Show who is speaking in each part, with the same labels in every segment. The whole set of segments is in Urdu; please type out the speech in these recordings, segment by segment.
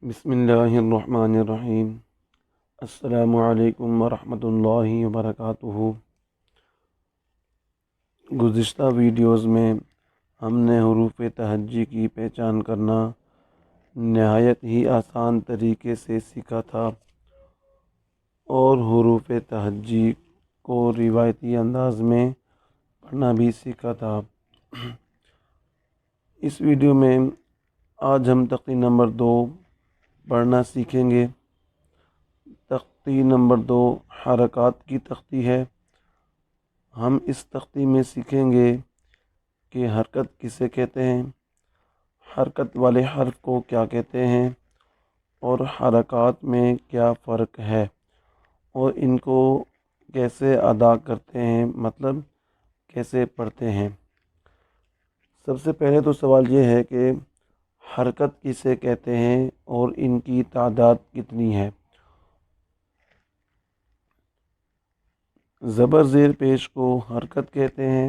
Speaker 1: بسم اللہ الرحمن الرحیم۔ السلام علیکم ورحمۃ اللہ وبرکاتہ۔ گزشتہ ویڈیوز میں ہم نے حروف تہجی کی پہچان کرنا نہایت ہی آسان طریقے سے سیکھا تھا اور حروف تہجی کو روایتی انداز میں پڑھنا بھی سیکھا تھا۔ اس ویڈیو میں آج ہم تختی نمبر 2 پڑھنا سیکھیں گے۔ تختی نمبر 2 حرکات کی تختی ہے۔ ہم اس تختی میں سیکھیں گے کہ حرکت کسے کہتے ہیں، حرکت والے حرف کو کیا کہتے ہیں اور حرکات میں کیا فرق ہے اور ان کو کیسے ادا کرتے ہیں، مطلب کیسے پڑھتے ہیں۔ سب سے پہلے تو سوال یہ ہے کہ حرکت کسے کہتے ہیں اور ان کی تعداد کتنی ہے۔ زبر زیر پیش کو حرکت کہتے ہیں۔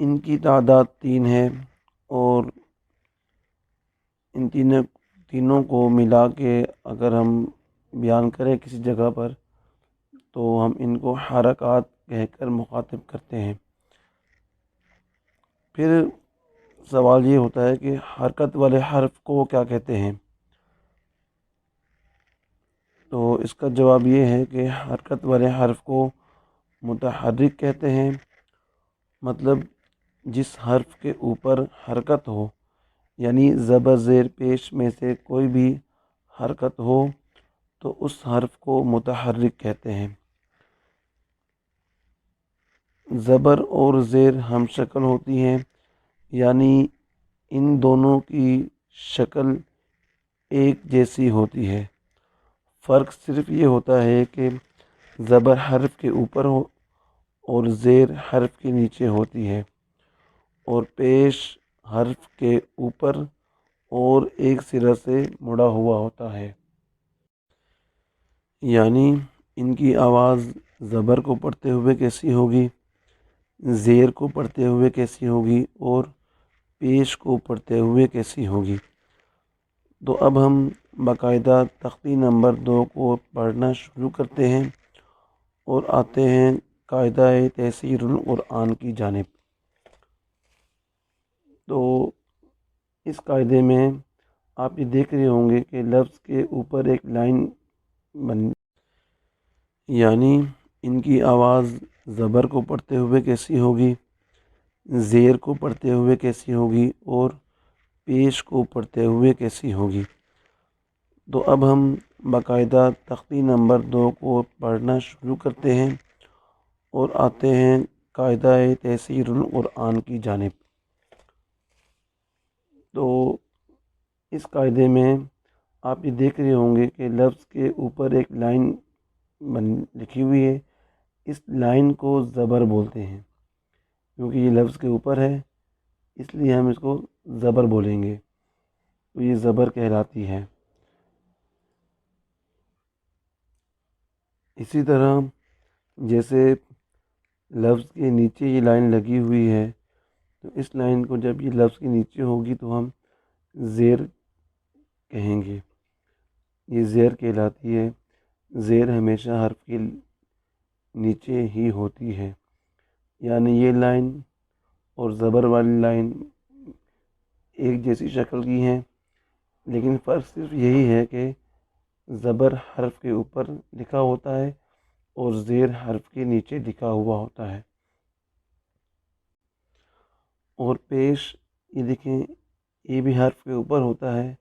Speaker 1: ان کی تعداد 3 ہے اور ان تینوں کو ملا کے اگر ہم بیان کریں کسی جگہ پر تو ہم ان کو حرکات کہہ کر مخاطب کرتے ہیں۔ پھر سوال یہ ہوتا ہے کہ حرکت والے حرف کو کیا کہتے ہیں، تو اس کا جواب یہ ہے کہ حرکت والے حرف کو متحرک کہتے ہیں، مطلب جس حرف کے اوپر حرکت ہو، یعنی زبر زیر پیش میں سے کوئی بھی حرکت ہو تو اس حرف کو متحرک کہتے ہیں۔ زبر اور زیر ہم شکل ہوتی ہیں، یعنی ان دونوں کی شکل ایک جیسی ہوتی ہے۔ فرق صرف یہ ہوتا ہے کہ زبر حرف کے اوپر ہو اور زیر حرف کے نیچے ہوتی ہے، اور پیش حرف کے اوپر اور ایک سرا سے مڑا ہوا ہوتا ہے۔ یعنی ان کی آواز زبر کو پڑھتے ہوئے کیسی ہوگی، زیر کو پڑھتے ہوئے کیسی ہوگی اور پیش کو پڑھتے ہوئے کیسی ہوگی۔ تو اب ہم باقاعدہ تختی نمبر 2 کو پڑھنا شروع کرتے ہیں اور آتے ہیں قاعدہ تیسیر القرآن کی جانب۔ تو اس قاعدے میں آپ یہ دیکھ رہے ہوں گے کہ لفظ کے اوپر ایک لائن یعنی ان کی آواز زبر کو پڑھتے ہوئے کیسی ہوگی، زیر کو پڑھتے ہوئے کیسی ہوگی اور پیش کو پڑھتے ہوئے کیسی ہوگی۔ تو اب ہم باقاعدہ تختی نمبر 2 کو پڑھنا شروع کرتے ہیں اور آتے ہیں قاعدہ تیسیر القرآن کی جانب۔ تو اس قاعدے میں آپ یہ دیکھ رہے ہوں گے کہ لفظ کے اوپر ایک لائن لکھی ہوئی ہے۔ اس لائن کو زبر بولتے ہیں، کیونکہ یہ لفظ کے اوپر ہے اس لیے ہم اس کو زبر بولیں گے، تو یہ زبر کہلاتی ہے۔ اسی طرح جیسے لفظ کے نیچے یہ لائن لگی ہوئی ہے، تو اس لائن کو جب یہ لفظ کے نیچے ہوگی تو ہم زیر کہیں گے، یہ زیر کہلاتی ہے۔ زیر ہمیشہ حرف کے نیچے ہی ہوتی ہے، یعنی یہ لائن اور زبر والی لائن ایک جیسی شکل کی ہیں، لیکن فرق صرف یہی ہے کہ زبر حرف کے اوپر لکھا ہوتا ہے اور زیر حرف کے نیچے لکھا ہوا ہوتا ہے۔ اور پیش یہ دیکھیں، یہ بھی حرف کے اوپر ہوتا ہے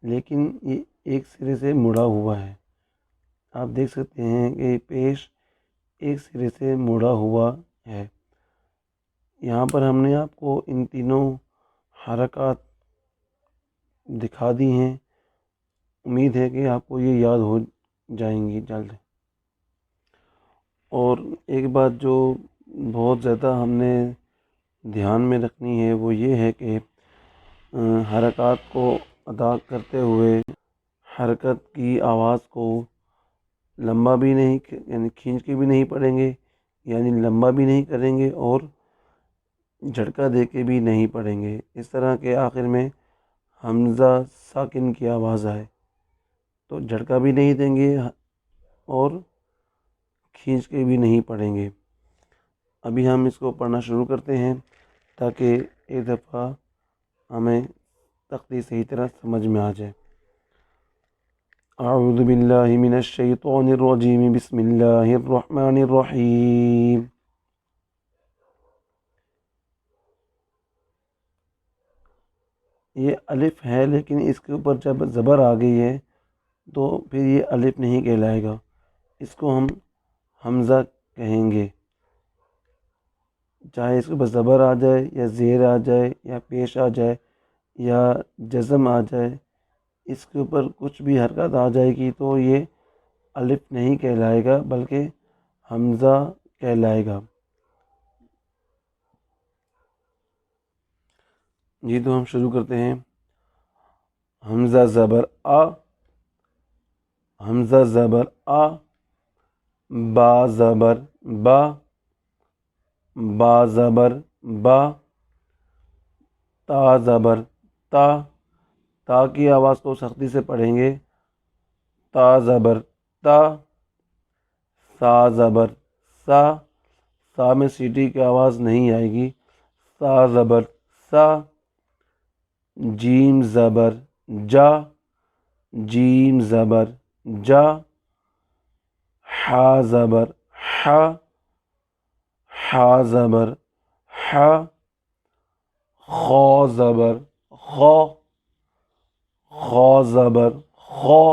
Speaker 1: لیکن یہ ایک سرے سے مڑا ہوا ہے۔ آپ دیکھ سکتے ہیں کہ پیش ایک سرے سے مڑا ہوا ہے۔ یہاں پر ہم نے آپ کو ان تینوں حرکات دکھا دی ہیں، امید ہے کہ آپ کو یہ یاد ہو جائیں گی جلد۔ اور ایک بات جو بہت زیادہ ہم نے دھیان میں رکھنی ہے وہ یہ ہے کہ حرکات کو ادا کرتے ہوئے حرکت کی آواز کو لمبا بھی نہیں، یعنی کھینچ کے بھی نہیں پڑھیں گے، یعنی لمبا بھی نہیں کریں گے اور جھٹکا دے کے بھی نہیں پڑھیں گے۔ اس طرح کے آخر میں حمزہ ساکن کی آواز آئے تو جھٹکا بھی نہیں دیں گے اور کھینچ کے بھی نہیں پڑھیں گے۔ ابھی ہم اس کو پڑھنا شروع کرتے ہیں تاکہ ایک دفعہ ہمیں تختی صحیح طرح سمجھ میں آ جائے۔ اعوذ باللہ من الشیطان الرجیم، بسم اللہ الرحمن الرحیم۔ یہ الف ہے لیکن اس کے اوپر جب زبر آ گئی ہے تو پھر یہ الف نہیں کہلائے گا، اس کو ہم حمزہ کہیں گے، چاہے اس کے اوپر زبر آ جائے یا زیر آ جائے یا پیش آ جائے یا جزم آ جائے، اس کے اوپر کچھ بھی حرکت آ جائے گی تو یہ الف نہیں کہلائے گا بلکہ حمزہ کہلائے گا۔ جی تو ہم شروع کرتے ہیں۔ حمزہ زبر آ، حمزہ زبر آ، با زبر با، با زبر با، تا زبر تا، تا کی آواز کو سختی سے پڑھیں گے، تا زبر تا، سا زبر سا، سا میں سیٹی کی آواز نہیں آئے گی، سا زبر سا، جیم زبر جا، جیم زبر جا، حا زبر حا، حا زبر حا، خا زبر خا، خا زبر خا،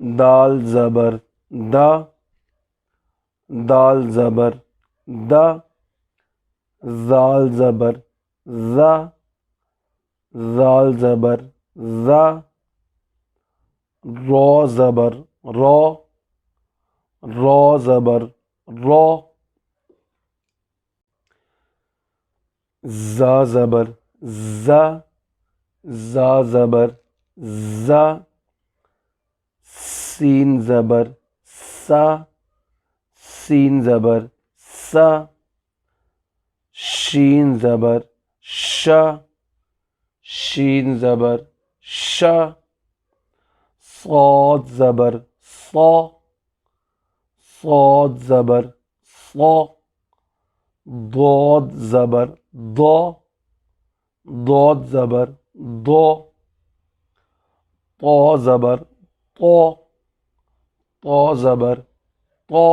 Speaker 1: دال زبر دا، دال زبر دا، زال زبر زا، زال زبر زا، را زبر را، را زبر را، زا زبر زا، زا زبر زا، سین زبر سا، سین زبر سا، شین زبر شا، شین زبر شا، صاد زبر صا، صاد زبر صا، ضاد زبر ضا، ضاد زبر ضا، طا زبر طا، طا زبر طا،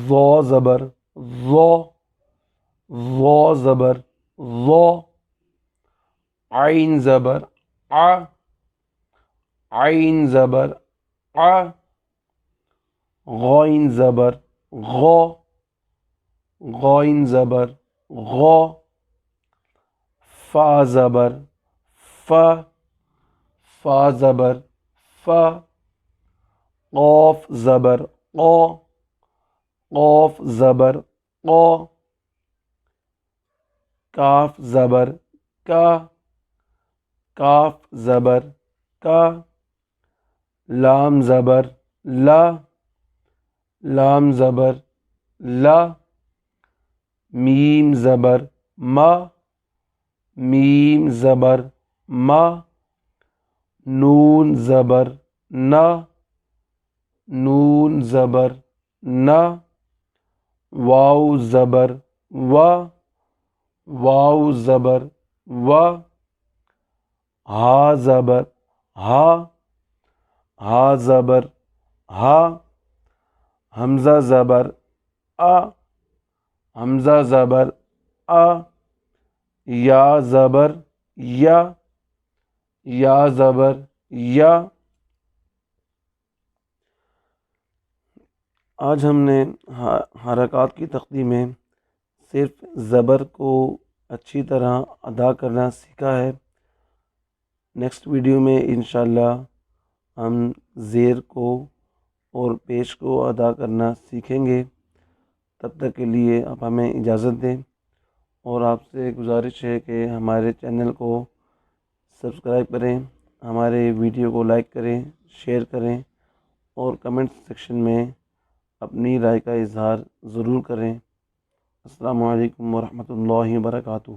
Speaker 1: ظا زبر ظا، ظا زبر ظا، عین زبر ع، عین زبر ع، غین زبر غا، غین زبر غا، فا زبر فا، فا زبر فا، قاف زبر قا، قاف زبر قا، کاف زبر کا، کاف زبر کا، لام زبر لا، لام زبر لا، میم زبر ما، میم زبر ما، نون زبر نا، نون زبر نا، واو زبر وا، واو زبر وا، ہا زبر ہا، ہا زبر ہا، حمزہ زبر آ، حمزہ زبر آ، یا زبر یا، یا زبر یا۔ آج ہم نے حرکات کی تختی میں صرف زبر کو اچھی طرح ادا کرنا سیکھا ہے۔ نیکسٹ ویڈیو میں انشاءاللہ ہم زیر کو اور پیش کو ادا کرنا سیکھیں گے۔ تب تک کے لیے آپ ہمیں اجازت دیں، اور آپ سے گزارش ہے کہ ہمارے چینل کو سبسکرائب کریں، ہمارے ویڈیو کو لائک کریں، شیئر کریں اور کمنٹ سیکشن میں اپنی رائے کا اظہار ضرور کریں۔ السلام علیکم ورحمۃ اللہ وبرکاتہ۔